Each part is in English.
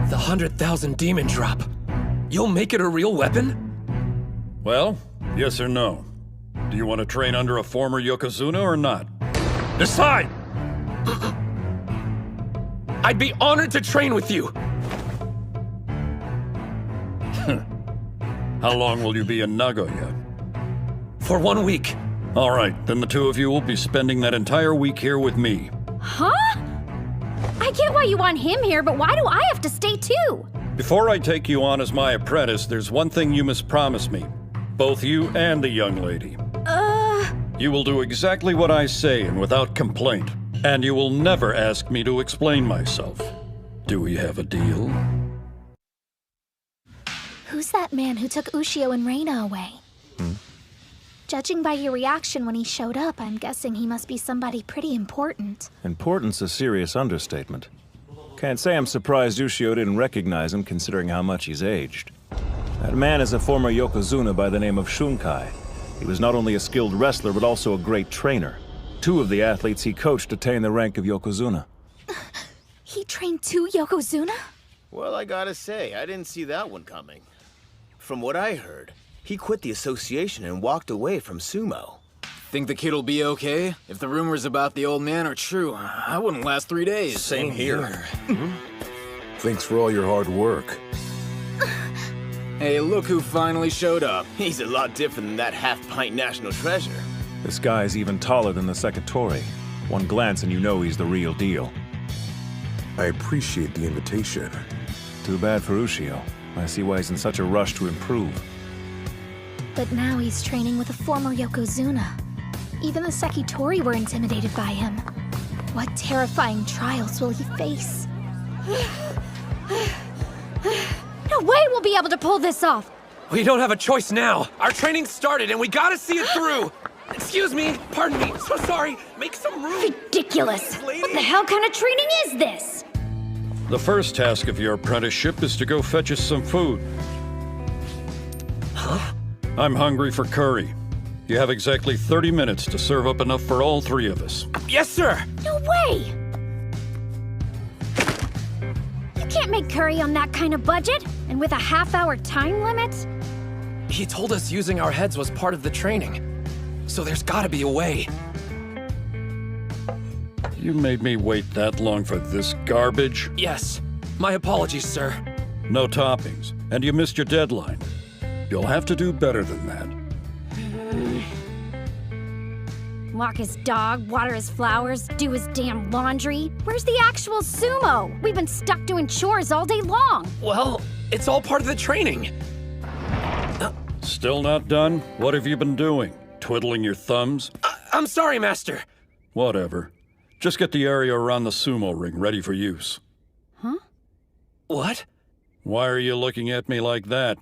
The 100,000 demon drop. You'll make it a real weapon? Well, yes or no? Do you want to train under a former Yokozuna or not? Decide! I'd be honored to train with you. How long will you be in Nagoya? For 1 week. All right, then the two of you will be spending that entire week here with me. Huh? I get why you want him here, but why do I have to stay too? Before I take you on as my apprentice, there's one thing you must promise me. Both you and the young lady. You will do exactly what I say and without complaint. And you will never ask me to explain myself. Do we have a deal? Who's that man who took Ushio and Reina away? Judging by your reaction when he showed up, I'm guessing he must be somebody pretty important. Important's a serious understatement. Can't say I'm surprised Ushio didn't recognize him considering how much he's aged. That man is a former Yokozuna by the name of Shunkai. He was not only a skilled wrestler, but also a great trainer. 2 of the athletes he coached attained the rank of Yokozuna. He trained 2 Yokozuna? Well, I gotta say, I didn't see that one coming. From what I heard, he quit the association and walked away from Sumo. Think the kid'll be okay? If the rumors about the old man are true, I wouldn't last 3 days. Same here. Thanks for all your hard work. Hey, look who finally showed up. He's a lot different than that half-pint national treasure. This guy's even taller than the Sekitori. One glance and you know he's the real deal. I appreciate the invitation. Too bad for Ushio. I see why he's in such a rush to improve. But now he's training with a former Yokozuna. Even the Sekitori were intimidated by him. What terrifying trials will he face? No way we'll be able to pull this off! We don't have a choice now. Our training started and we gotta see it through. Excuse me, pardon me, so sorry. Make some room. Ridiculous! What the hell kind of training is this? The first task of your apprenticeship is to go fetch us some food. Huh? I'm hungry for curry. You have exactly 30 minutes to serve up enough for all 3 of us. Yes, sir. No way! You can't make curry on that kind of budget, and with a half-hour time limit? He told us using our heads was part of the training. So there's gotta be a way. You made me wait that long for this garbage? Yes. My apologies, sir. No toppings, and you missed your deadline. You'll have to do better than that. Walk his dog, water his flowers, do his damn laundry. Where's the actual sumo? We've been stuck doing chores all day long. Well, it's all part of the training. Still not done? What have you been doing? Twiddling your thumbs? I'm sorry, Master. Whatever. Just get the area around the sumo ring ready for use. Huh? What? Why are you looking at me like that?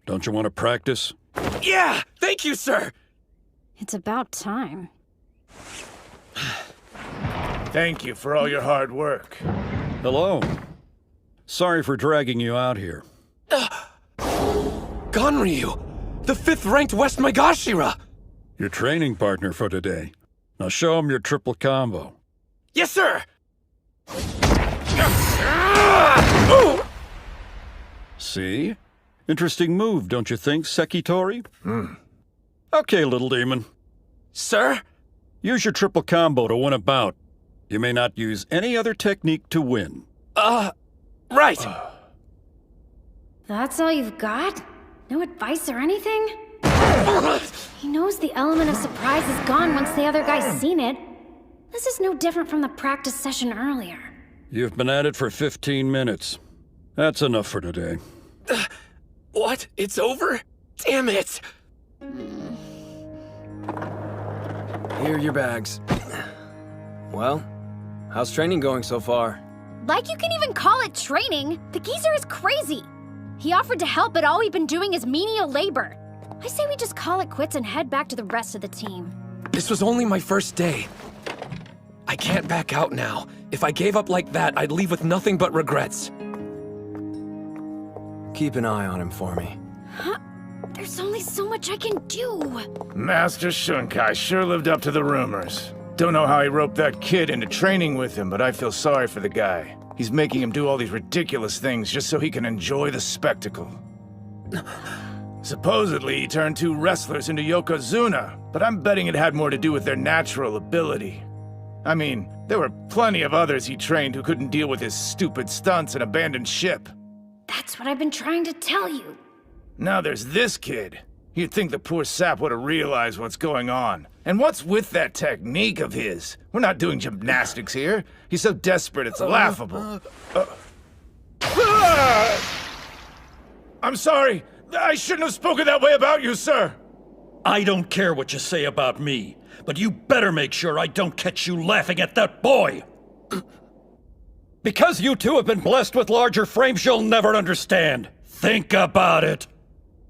Don't you want to practice? Yeah! Thank you, sir! It's about time. Thank you for all your hard work. Hello. Sorry for dragging you out here. Ganryu! The 5th-ranked West Maegashira! Your training partner for today. Now show him your triple combo. Yes, sir! See? Interesting move, don't you think, Sekitori? Okay, little demon. Sir? Use your triple combo to win a bout. You may not use any other technique to win. Right! That's all you've got? No advice or anything? He knows the element of surprise is gone once the other guy's seen it. This is no different from the practice session earlier. You've been at it for 15 minutes. That's enough for today. What? It's over? Damn it! Here are your bags. Well, how's training going so far? Like you can even call it training! The geezer is crazy! He offered to help, but all we've been doing is menial labor. I say we just call it quits and head back to the rest of the team. This was only my first day. I can't back out now. If I gave up like that, I'd leave with nothing but regrets. Keep an eye on him for me. Huh? There's only so much I can do. Master Shunkai sure lived up to the rumors. Don't know how he roped that kid into training with him, but I feel sorry for the guy. He's making him do all these ridiculous things just so he can enjoy the spectacle. Supposedly, he turned 2 wrestlers into Yokozuna, but I'm betting it had more to do with their natural ability. I mean, there were plenty of others he trained who couldn't deal with his stupid stunts and abandoned ship. That's what I've been trying to tell you. Now there's this kid. You'd think the poor sap would have realized what's going on. And what's with that technique of his? We're not doing gymnastics here. He's so desperate it's laughable. I'm sorry. I shouldn't have spoken that way about you, sir. I don't care what you say about me, but you better make sure I don't catch you laughing at that boy. Because you two have been blessed with larger frames you'll never understand. Think about it.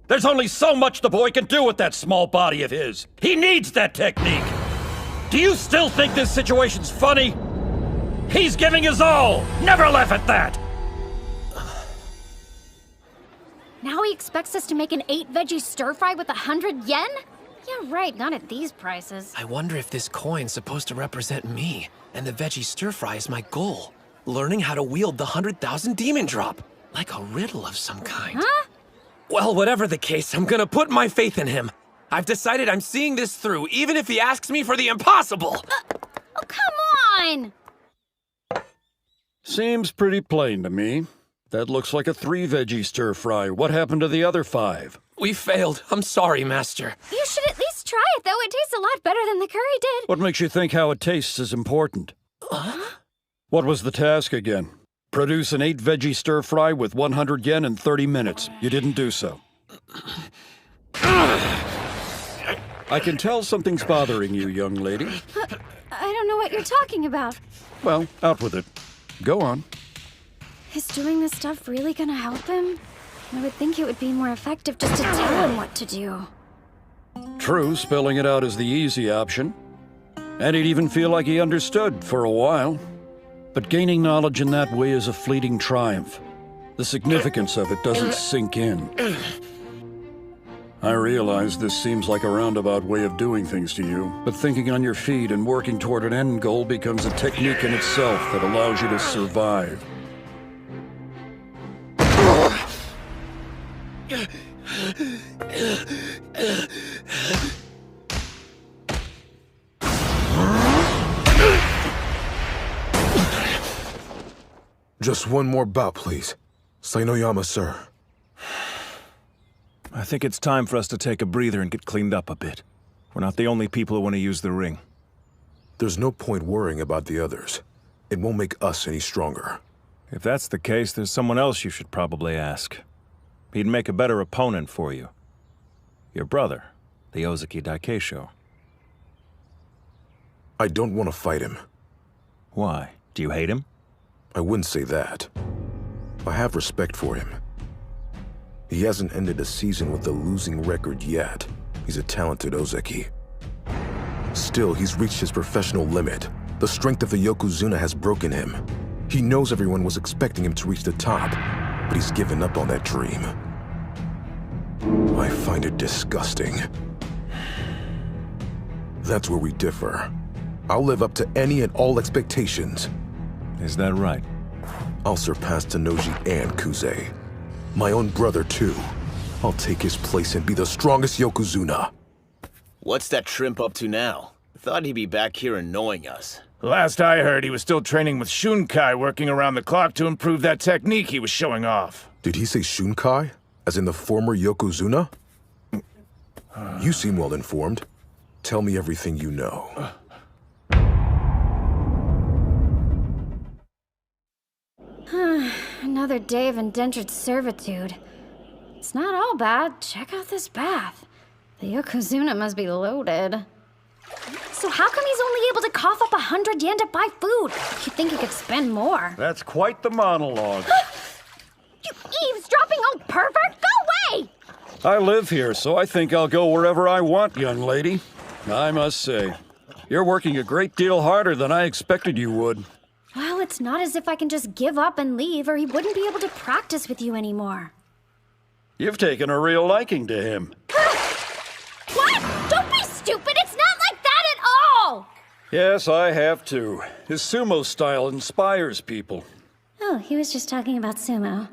There's only so much the boy can do with that small body of his. He needs that technique. Do you still think this situation's funny? He's giving his all. Never laugh at that. Now he expects us to make an 8-veggie stir-fry with 100 yen? Yeah, right, not at these prices. I wonder if this coin's supposed to represent me, and the veggie stir-fry is my goal. Learning how to wield the 100,000 demon drop. Like a riddle of some kind. Huh? Well, whatever the case, I'm gonna put my faith in him. I've decided I'm seeing this through, even if he asks me for the impossible. Oh, come on! Seems pretty plain to me. That looks like a 3-veggie stir-fry. What happened to the other 5? We failed. I'm sorry, Master. You should at least try it, though. It tastes a lot better than the curry did. What makes you think how it tastes is important? What was the task again? Produce an 8-veggie stir-fry with 100 yen in 30 minutes. You didn't do so. I can tell something's bothering you, young lady. I don't know what you're talking about. Well, out with it. Go on. Is doing this stuff really gonna help him? I would think it would be more effective just to tell him what to do. True, spelling it out is the easy option. And he'd even feel like he understood for a while. But gaining knowledge in that way is a fleeting triumph. The significance of it doesn't sink in. I realize this seems like a roundabout way of doing things to you, but thinking on your feet and working toward an end goal becomes a technique in itself that allows you to survive. Just one more bout, please. Sainoyama, sir. I think it's time for us to take a breather and get cleaned up a bit. We're not the only people who want to use the ring. There's no point worrying about the others. It won't make us any stronger. If that's the case, there's someone else you should probably ask. He'd make a better opponent for you. Your brother, the Ozeki Daikeisho. I don't want to fight him. Why? Do you hate him? I wouldn't say that. I have respect for him. He hasn't ended a season with a losing record yet. He's a talented Ozeki. Still, he's reached his professional limit. The strength of the Yokozuna has broken him. He knows everyone was expecting him to reach the top, but he's given up on that dream. I find it disgusting. That's where we differ. I'll live up to any and all expectations. Is that right? I'll surpass Tenoji and Kuze. My own brother, too. I'll take his place and be the strongest Yokozuna. What's that shrimp up to now? Thought he'd be back here annoying us. Last I heard, he was still training with Shunkai, working around the clock to improve that technique he was showing off. Did he say Shunkai? As in the former Yokozuna? You seem well informed. Tell me everything you know. Another day of indentured servitude. It's not all bad. Check out this bath. The Yokozuna must be loaded. So how come he's only able to cough up 100 yen to buy food? You'd think he could spend more. That's quite the monologue. You eavesdropping old pervert! Go away! I live here, so I think I'll go wherever I want, young lady. I must say, you're working a great deal harder than I expected you would. Well, it's not as if I can just give up and leave, or he wouldn't be able to practice with you anymore. You've taken a real liking to him. What? Don't be stupid! It's not like that at all! Yes, I have too. His sumo style inspires people. Oh, he was just talking about sumo.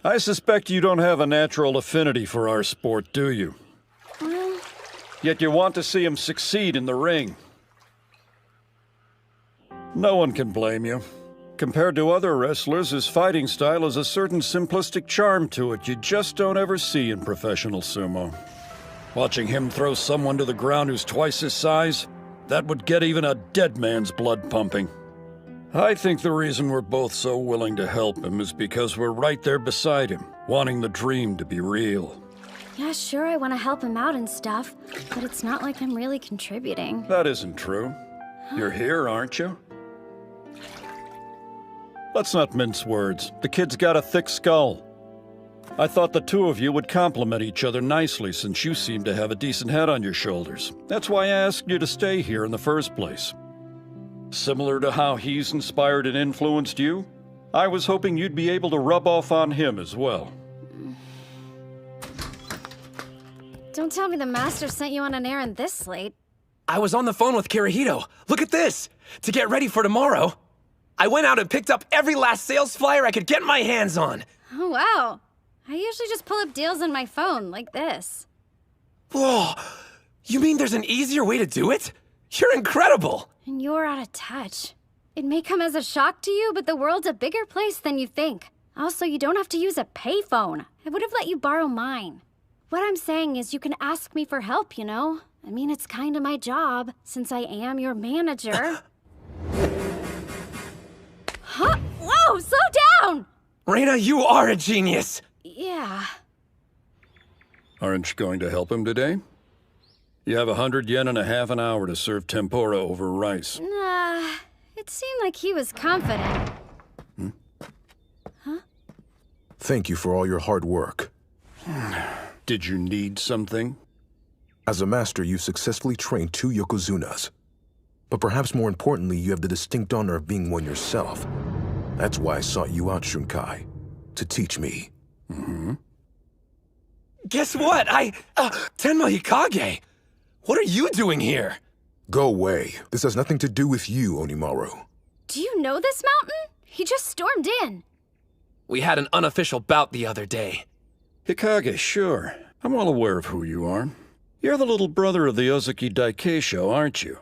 I suspect you don't have a natural affinity for our sport, do you? Well... Yet you want to see him succeed in the ring. No one can blame you. Compared to other wrestlers, his fighting style has a certain simplistic charm to it you just don't ever see in professional sumo. Watching him throw someone to the ground who's twice his size, that would get even a dead man's blood pumping. I think the reason we're both so willing to help him is because we're right there beside him, wanting the dream to be real. Yeah, sure, I want to help him out and stuff, but it's not like I'm really contributing. That isn't true. You're here, aren't you? Let's not mince words. The kid's got a thick skull. I thought the two of you would complement each other nicely since you seem to have a decent head on your shoulders. That's why I asked you to stay here in the first place. Similar to how he's inspired and influenced you, I was hoping you'd be able to rub off on him as well. Don't tell me the master sent you on an errand this late. I was on the phone with Kirihito. Look at this! To get ready for tomorrow, I went out and picked up every last sales flyer I could get my hands on. Oh, wow. I usually just pull up deals on my phone, like this. Whoa! You mean there's an easier way to do it? You're incredible! And you're out of touch. It may come as a shock to you, but the world's a bigger place than you think. Also, you don't have to use a payphone. I would have let you borrow mine. What I'm saying is you can ask me for help, you know? I mean, it's kind of my job, since I am your manager. Huh? Whoa, slow down! Reina, you are a genius! Yeah. Aren't you going to help him today? You have 100 yen and a half an hour to serve tempura over rice. Nah, it seemed like he was confident. Huh? Thank you for all your hard work. Did you need something? As a master, you've successfully trained 2 Yokozunas. But perhaps more importantly, you have the distinct honor of being one yourself. That's why I sought you out, Shunkai. To teach me. Guess what? Tenma Hikage! What are you doing here? Go away. This has nothing to do with you, Hinomaru. Do you know this mountain? He just stormed in. We had an unofficial bout the other day. Hikage, sure. I'm well aware of who you are. You're the little brother of the Ozeki Daikeisho, aren't you?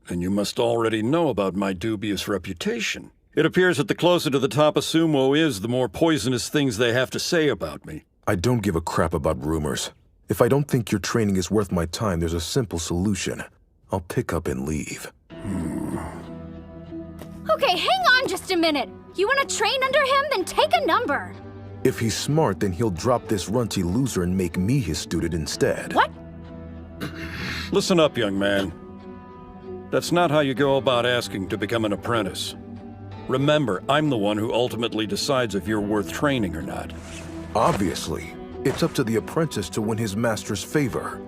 And you must already know about my dubious reputation. It appears that the closer to the top a sumo is, the more poisonous things they have to say about me. I don't give a crap about rumors. If I don't think your training is worth my time, there's a simple solution. I'll pick up and leave. Okay, hang on just a minute. You want to train under him? Then take a number. If he's smart, then he'll drop this runty loser and make me his student instead. What? Listen up, young man. That's not how you go about asking to become an apprentice. Remember, I'm the one who ultimately decides if you're worth training or not. Obviously. It's up to the apprentice to win his master's favor.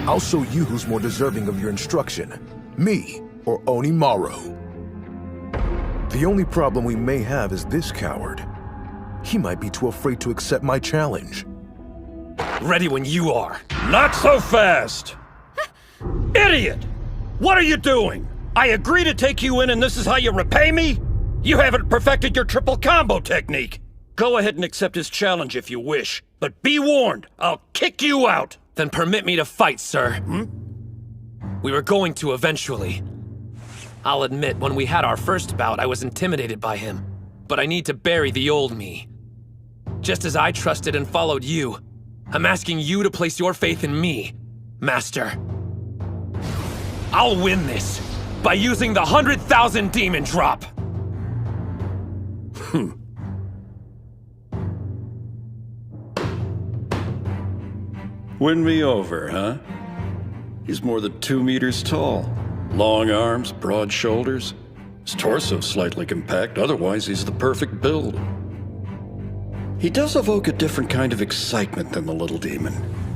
I'll show you who's more deserving of your instruction. Me or Onimaru. The only problem we may have is this coward. He might be too afraid to accept my challenge. Ready when you are. Not so fast! Idiot! What are you doing? I agree to take you in and this is how you repay me? You haven't perfected your triple combo technique. Go ahead and accept his challenge if you wish. But be warned, I'll kick you out! Then permit me to fight, sir. We were going to eventually. I'll admit, when we had our first bout, I was intimidated by him. But I need to bury the old me. Just as I trusted and followed you, I'm asking you to place your faith in me, Master. I'll win this by using the 100,000 demon drop. Win me over, huh? He's more than 2 meters tall. Long arms, broad shoulders. His torso's slightly compact, otherwise he's the perfect build. He does evoke a different kind of excitement than the little demon.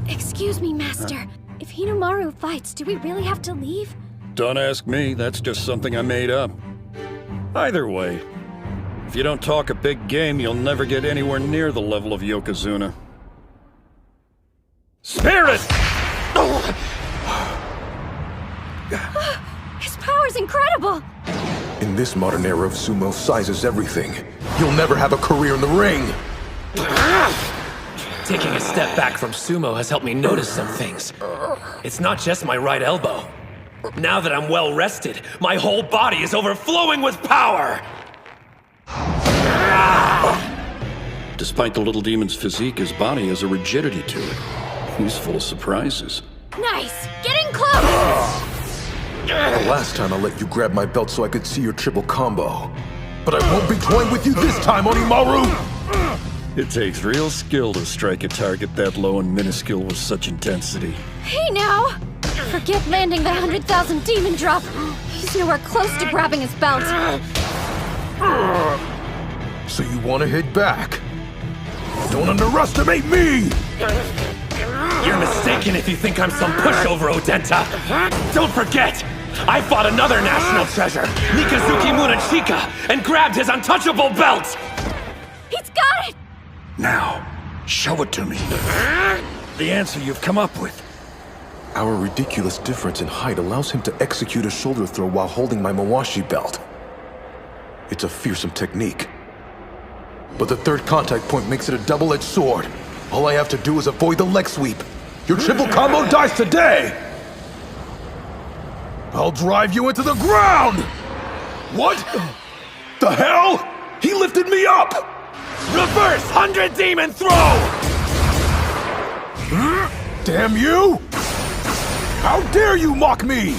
Excuse me, Master. If Hinomaru fights, do we really have to leave? Don't ask me, that's just something I made up. Either way, if you don't talk a big game, you'll never get anywhere near the level of Yokozuna. Spirit! power's incredible! In this modern era of sumo, size is everything. You'll never have a career in the ring! Taking a step back from sumo has helped me notice some things. It's not just my right elbow. Now that I'm well rested, my whole body is overflowing with power! Despite the little demon's physique, his body has a rigidity to it. He's full of surprises. Nice! Getting close! The last time I let you grab my belt so I could see your triple combo. But I won't be toying with you this time, Hinomaru! It takes real skill to strike a target that low and minuscule with such intensity. Hey now! Forget landing the 100,000 demon drop! He's nowhere close to grabbing his belt. So you want to hit back? Don't underestimate me! You're mistaken if you think I'm some pushover, Odenta! Don't forget! I fought another national treasure, Mikazuki Munachika, and grabbed his untouchable belt! He's got it! Now, show it to me. The answer you've come up with. Our ridiculous difference in height allows him to execute a shoulder throw while holding my Mawashi belt. It's a fearsome technique. But the third contact point makes it a double-edged sword. All I have to do is avoid the leg sweep. Your triple combo dies today! I'll drive you into the ground! What? The hell? He lifted me up! Reverse 100 demon throw! Damn you! How dare you mock me!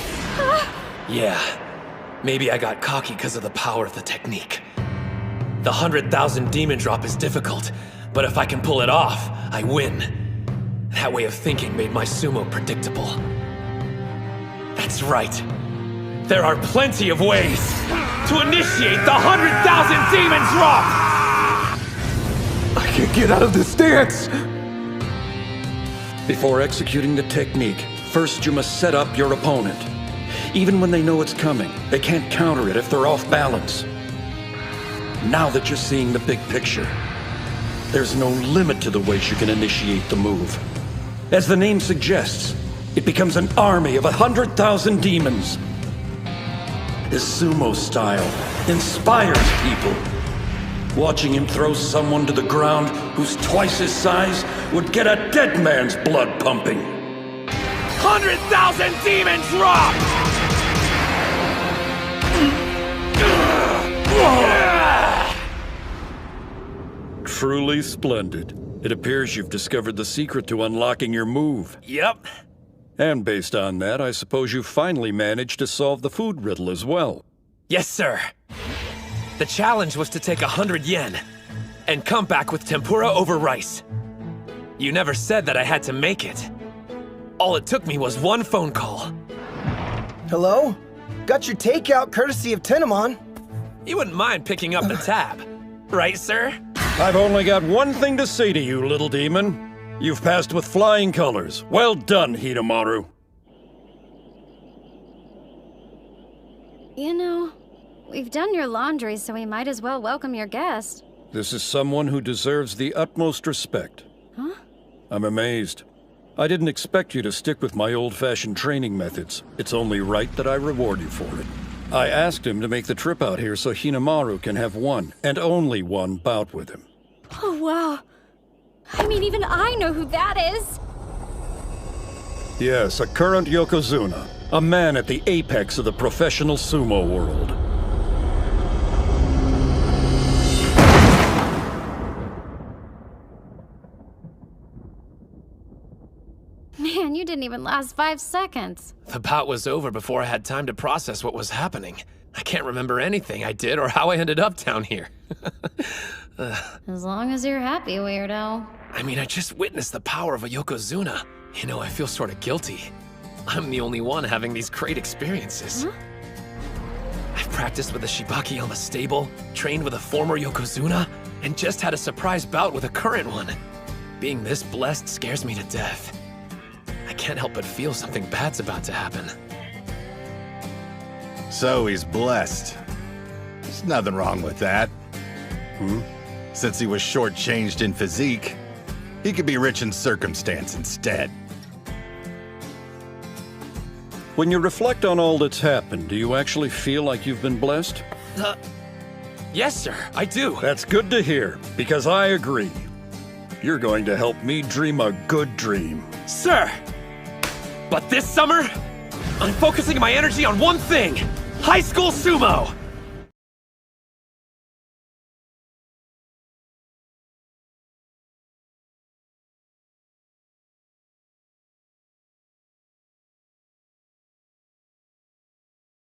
Yeah, maybe I got cocky because of the power of the technique. The 100,000 demon drop is difficult, but if I can pull it off, I win. That way of thinking made my sumo predictable. That's right. There are plenty of ways to initiate the 100,000 demon drop! I can't get out of this stance! Before executing the technique, first you must set up your opponent. Even when they know it's coming, they can't counter it if they're off balance. Now that you're seeing the big picture, there's no limit to the ways you can initiate the move. As the name suggests, it becomes an army of 100,000 demons. His sumo style inspires people. Watching him throw someone to the ground who's twice his size would get a dead man's blood pumping. 100,000 demon drop! Truly splendid. It appears you've discovered the secret to unlocking your move. Yep. And based on that, I suppose you finally managed to solve the food riddle as well. Yes, sir. The challenge was to take 100 yen and come back with tempura over rice. You never said that I had to make it. All it took me was one phone call. Hello? Got your takeout courtesy of Tenma. You wouldn't mind picking up the tab, right, sir? I've only got one thing to say to you, little demon. You've passed with flying colors. Well done, Hinomaru. You know, we've done your laundry, so we might as well welcome your guest. This is someone who deserves the utmost respect. Huh? I'm amazed. I didn't expect you to stick with my old-fashioned training methods. It's only right that I reward you for it. I asked him to make the trip out here so Hinomaru can have one, and only one, bout with him. Oh, wow. I mean, even I know who that is. Yes, a current Yokozuna. A man at the apex of the professional sumo world. Man, you didn't even last 5 seconds. The bout was over before I had time to process what was happening. I can't remember anything I did or how I ended up down here. As long as you're happy, weirdo. I mean, I just witnessed the power of a Yokozuna. You know, I feel sort of guilty. I'm the only one having these great experiences. Huh? I've practiced with a Shibaki on the stable, trained with a former Yokozuna, and just had a surprise bout with a current one. Being this blessed scares me to death. I can't help but feel something bad's about to happen. So he's blessed. There's nothing wrong with that. Since he was shortchanged in physique, he could be rich in circumstance instead. When you reflect on all that's happened, do you actually feel like you've been blessed? Yes, sir, I do. That's good to hear, because I agree. You're going to help me dream a good dream. Sir! But this summer, I'm focusing my energy on one thing. High school sumo!